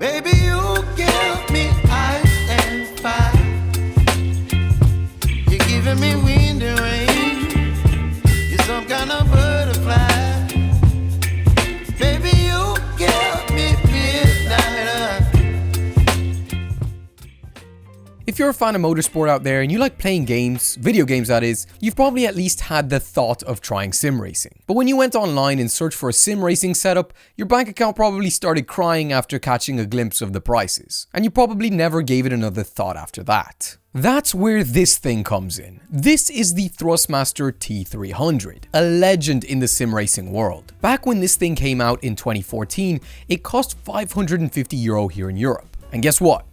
Baby, you give me ice and fire. You're giving me wind and rain. You're some kind of butterfly. Baby, you give me midnight. If you're a fan of motorsport out there and you like playing games, video games that is, you've probably at least had the thought of trying sim racing. But when you went online and searched for a sim racing setup, your bank account probably started crying after catching a glimpse of the prices. And you probably never gave it another thought after that. That's where this thing comes in. This is the Thrustmaster T300, a legend in the sim racing world. Back when this thing came out in 2014, it cost €550 here in Europe. And guess what?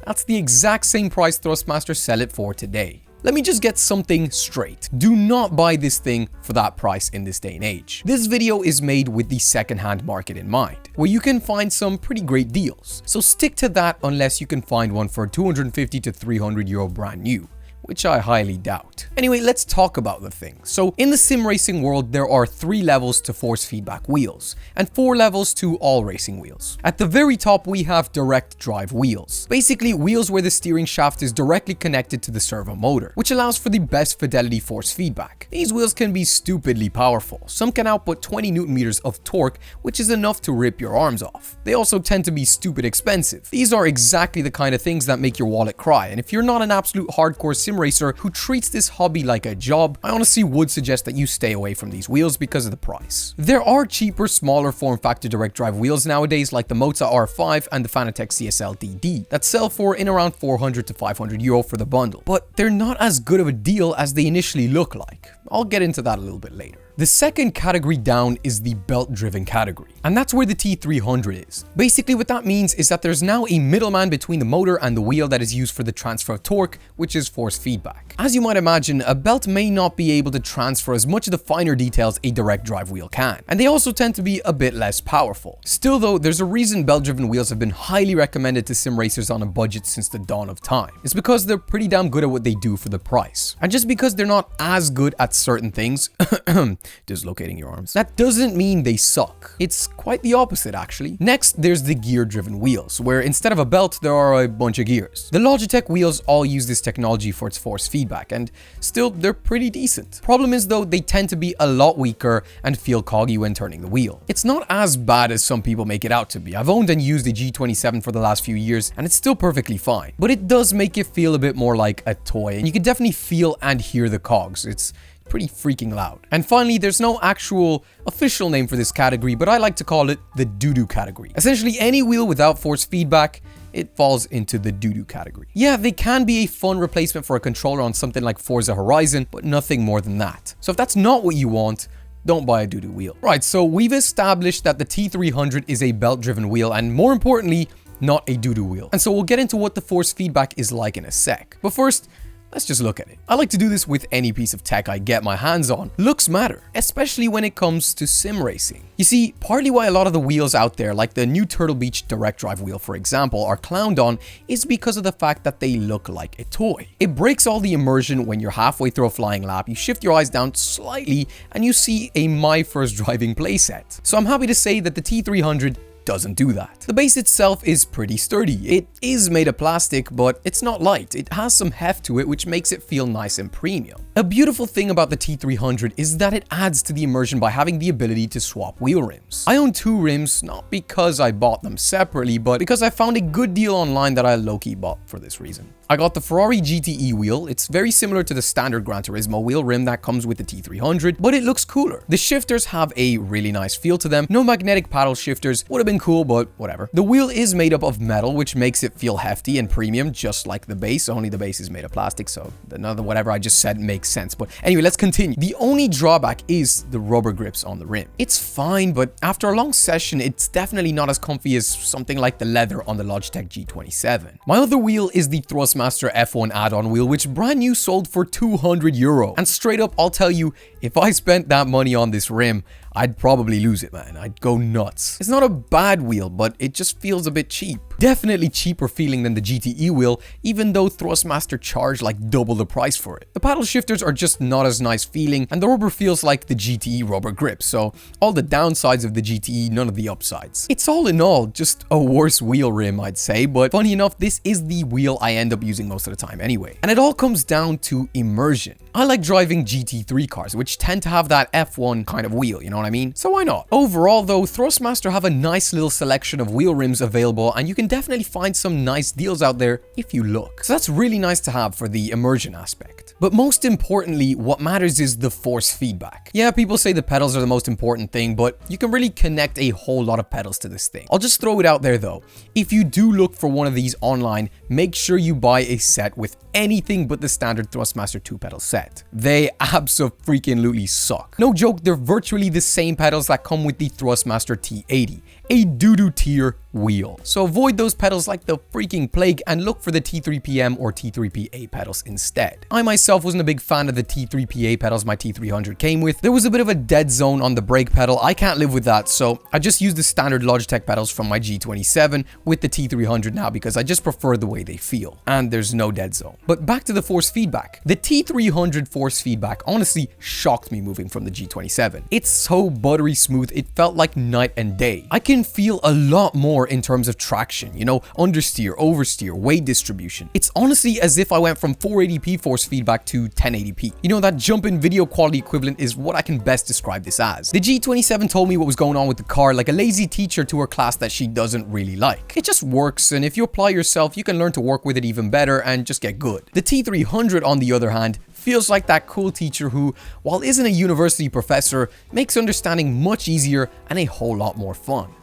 That's the exact same price Thrustmaster sell it for today. Let me just get something straight. Do not buy this thing for that price in this day and age. This video is made with the second-hand market in mind, where you can find some pretty great deals. So stick to that unless you can find one for €250 to €300 brand new, which I highly doubt. Anyway, let's talk about the thing. So in the sim racing world, there are 3 levels to force feedback wheels and 4 levels to all racing wheels. At the very top, we have direct drive wheels. Basically, wheels where the steering shaft is directly connected to the servo motor, which allows for the best fidelity force feedback. These wheels can be stupidly powerful. Some can output 20 Newton meters of torque, which is enough to rip your arms off. They also tend to be stupid expensive. These are exactly the kind of things that make your wallet cry, and if you're not an absolute hardcore sim racer who treats this hobby like a job, I honestly would suggest that you stay away from these wheels because of the price. There are cheaper, smaller form factor direct drive wheels nowadays like the Mota R5 and the Fanatec CSL DD that sell for in around €400 to €500 for the bundle, but they're not as good of a deal as they initially look like. I'll get into that a little bit later. The second category down is the belt-driven category, and that's where the T300 is. Basically, what that means is that there's now a middleman between the motor and the wheel that is used for the transfer of torque, which is force feedback. As you might imagine, a belt may not be able to transfer as much of the finer details a direct drive wheel can, and they also tend to be a bit less powerful. Still though, there's a reason belt-driven wheels have been highly recommended to sim racers on a budget since the dawn of time. It's because they're pretty damn good at what they do for the price. And just because they're not as good at certain things, dislocating your arms, that doesn't mean they suck. It's quite the opposite actually. Next, there's the gear-driven wheels, where instead of a belt, there are a bunch of gears. The Logitech wheels all use this technology for its force feedback, and still, they're pretty decent. Problem is though, they tend to be a lot weaker and feel coggy when turning the wheel. It's not as bad as some people make it out to be. I've owned and used a G27 for the last few years, and it's still perfectly fine. But it does make it feel a bit more like a toy, and you can definitely feel and hear the cogs. It's pretty freaking loud. And finally, there's no actual official name for this category, but I like to call it the doo-doo category. Essentially, any wheel without force feedback, it falls into the doo-doo category. Yeah, they can be a fun replacement for a controller on something like Forza Horizon, but nothing more than that. So if that's not what you want, don't buy a doo-doo wheel. Right, so we've established that the T300 is a belt-driven wheel, and more importantly, not a doo-doo wheel. And so we'll get into what the force feedback is like in a sec. But first, let's just look at it. I like to do this with any piece of tech I get my hands on. Looks matter, especially when it comes to sim racing. You see, partly why a lot of the wheels out there, like the new Turtle Beach direct drive wheel for example, are clowned on is because of the fact that they look like a toy. It breaks all the immersion when you're halfway through a flying lap, you shift your eyes down slightly and you see a my first driving playset. So I'm happy to say that the T300 doesn't do that. The base itself is pretty sturdy. It is made of plastic, but it's not light. It has some heft to it, which makes it feel nice and premium. A beautiful thing about the T300 is that it adds to the immersion by having the ability to swap wheel rims. I own 2 rims, not because I bought them separately, but because I found a good deal online that I low-key bought for this reason. I got the Ferrari GTE wheel. It's very similar to the standard Gran Turismo wheel rim that comes with the T300, but it looks cooler. The shifters have a really nice feel to them. No magnetic paddle shifters. Would have been cool, but whatever. The wheel is made up of metal, which makes it feel hefty and premium, just like the base, only the base is made of plastic, so another whatever I just said makes sense. But anyway, let's continue. The only drawback is the rubber grips on the rim. It's fine, but after a long session, it's definitely not as comfy as something like the leather on the Logitech G27. My other wheel is the Thrustmaster F1 add-on wheel, which brand new sold for €200. And straight up, I'll tell you, if I spent that money on this rim, I'd probably lose it, man. I'd go nuts. It's not a bad wheel, but it just feels a bit cheap. Definitely cheaper feeling than the GTE wheel, even though Thrustmaster charged like double the price for it. The paddle shifters are just not as nice feeling, and the rubber feels like the GTE rubber grip, so all the downsides of the GTE, none of the upsides. It's all in all just a worse wheel rim, I'd say, but funny enough, this is the wheel I end up using most of the time anyway. And it all comes down to immersion. I like driving GT3 cars, which tend to have that F1 kind of wheel, you know what I mean? So why not? Overall though, Thrustmaster have a nice little selection of wheel rims available, and you can definitely find some nice deals out there if you look. So that's really nice to have for the immersion aspect. But most importantly, what matters is the force feedback. Yeah, people say the pedals are the most important thing, but you can really connect a whole lot of pedals to this thing. I'll just throw it out there though. If you do look for one of these online, make sure you buy a set with anything but the standard Thrustmaster 2 pedal set. They abso-freaking-lutely suck. No joke, they're virtually the same pedals that come with the Thrustmaster T80, a doo-doo tier wheel. So avoid those pedals like the freaking plague and look for the T3PM or T3PA pedals instead. I myself wasn't a big fan of the T3PA pedals my T300 came with. There was a bit of a dead zone on the brake pedal. I can't live with that, so I just use the standard Logitech pedals from my G27 with the T300 now because I just prefer the way they feel. And there's no dead zone. But back to the force feedback. The T300 force feedback honestly shocked me moving from the G27. It's so buttery smooth, it felt like night and day. I can feel a lot more in terms of traction, you know, understeer, oversteer, weight distribution. It's honestly as if I went from 480p force feedback to 1080p. You know, that jump in video quality equivalent is what I can best describe this as. The G27 told me what was going on with the car like a lazy teacher to her class that she doesn't really like. It just works, and if you apply yourself, you can learn to work with it even better and just get good. The T300, on the other hand, feels like that cool teacher who, while isn't a university professor, makes understanding much easier and a whole lot more fun.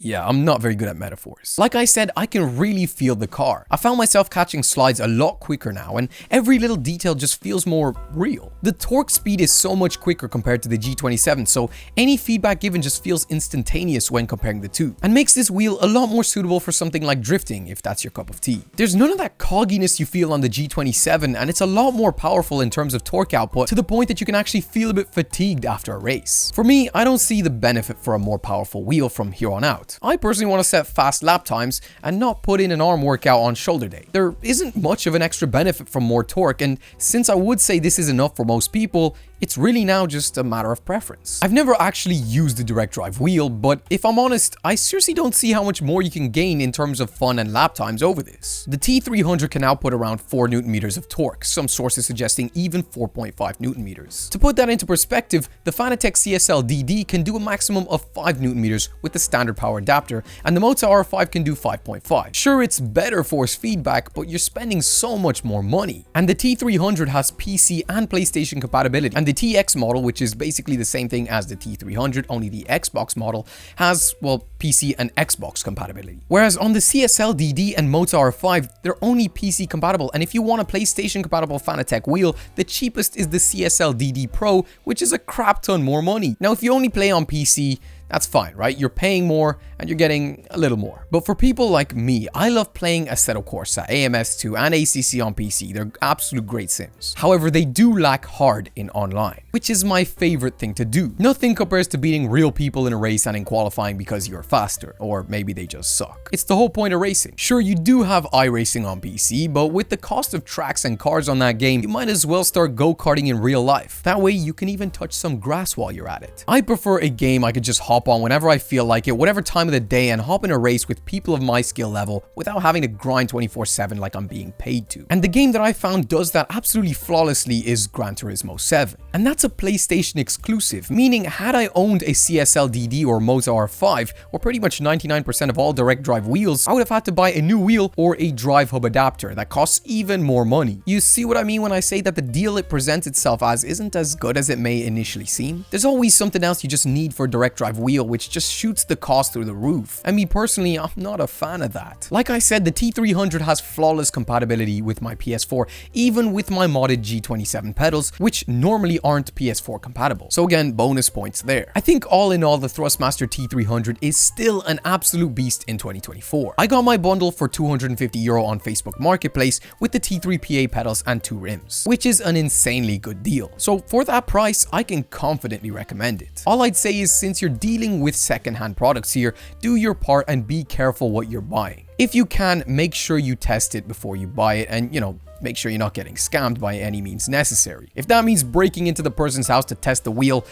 Yeah, I'm not very good at metaphors. Like I said, I can really feel the car. I found myself catching slides a lot quicker now, and every little detail just feels more real. The torque speed is so much quicker compared to the G27, so any feedback given just feels instantaneous when comparing the two, and makes this wheel a lot more suitable for something like drifting, if that's your cup of tea. There's none of that cogginess you feel on the G27, and it's a lot more powerful in terms of torque output, to the point that you can actually feel a bit fatigued after a race. For me, I don't see the benefit for a more powerful wheel from here on out. I personally want to set fast lap times and not put in an arm workout on shoulder day. There isn't much of an extra benefit from more torque, and since I would say this is enough for most people, it's really now just a matter of preference. I've never actually used the direct drive wheel, but if I'm honest, I seriously don't see how much more you can gain in terms of fun and lap times over this. The T300 can output around 4 Nm of torque, some sources suggesting even 4.5 Nm. To put that into perspective, the Fanatec CSL DD can do a maximum of 5 Nm with the standard power adapter, and the Moto R5 can do 5.5. Sure, it's better force feedback, but you're spending so much more money. And the T300 has PC and PlayStation compatibility, and the TX model, which is basically the same thing as the T300, only the Xbox model, has, well, PC and Xbox compatibility. Whereas on the CSL DD and Moto R5, they're only PC compatible, and if you want a PlayStation compatible Fanatec wheel, the cheapest is the CSL DD Pro, which is a crap ton more money. Now, if you only play on PC, that's fine, right? You're paying more and you're getting a little more. But for people like me, I love playing Assetto Corsa, AMS2, and ACC on PC. They're absolute great sims. However, they do lack hard in online, which is my favorite thing to do. Nothing compares to beating real people in a race and in qualifying because you're faster, or maybe they just suck. It's the whole point of racing. Sure, you do have iRacing on PC, but with the cost of tracks and cars on that game, you might as well start go-karting in real life. That way, you can even touch some grass while you're at it. I prefer a game I could just hop on whenever I feel like it, whatever time of the day, and hop in a race with people of my skill level without having to grind 24/7 like I'm being paid to. And the game that I found does that absolutely flawlessly is Gran Turismo 7. And that's a PlayStation exclusive, meaning had I owned a CSL DD or Moto R5, or pretty much 99% of all direct drive wheels, I would have had to buy a new wheel or a drive hub adapter that costs even more money. You see what I mean when I say that the deal it presents itself as isn't as good as it may initially seem? There's always something else you just need for a direct drive wheel, which just shoots the cost through the roof. And me personally, I'm not a fan of that. Like I said, the T300 has flawless compatibility with my PS4, even with my modded G27 pedals, which normally aren't PS4 compatible. So again, bonus points there. I think all in all, the Thrustmaster T300 is still an absolute beast in 2024. I got my bundle for €250 on Facebook Marketplace with the T3PA pedals and 2 rims, which is an insanely good deal. So for that price, I can confidently recommend it. All I'd say is, since you're dealing with secondhand products here, do your part and be careful what you're buying. If you can, make sure you test it before you buy it and, make sure you're not getting scammed by any means necessary. If that means breaking into the person's house to test the wheel,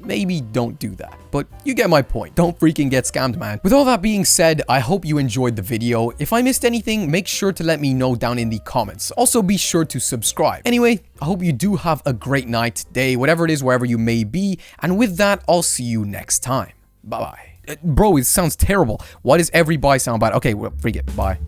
maybe don't do that. But you get my point. Don't freaking get scammed, man. With all that being said, I hope you enjoyed the video. If I missed anything, make sure to let me know down in the comments. Also, be sure to subscribe. Anyway, I hope you do have a great night, day, whatever it is, wherever you may be. And with that, I'll see you next time. Bye-bye. Bro, it sounds terrible. Why does every bye sound bad? Okay, well, freak it. Bye.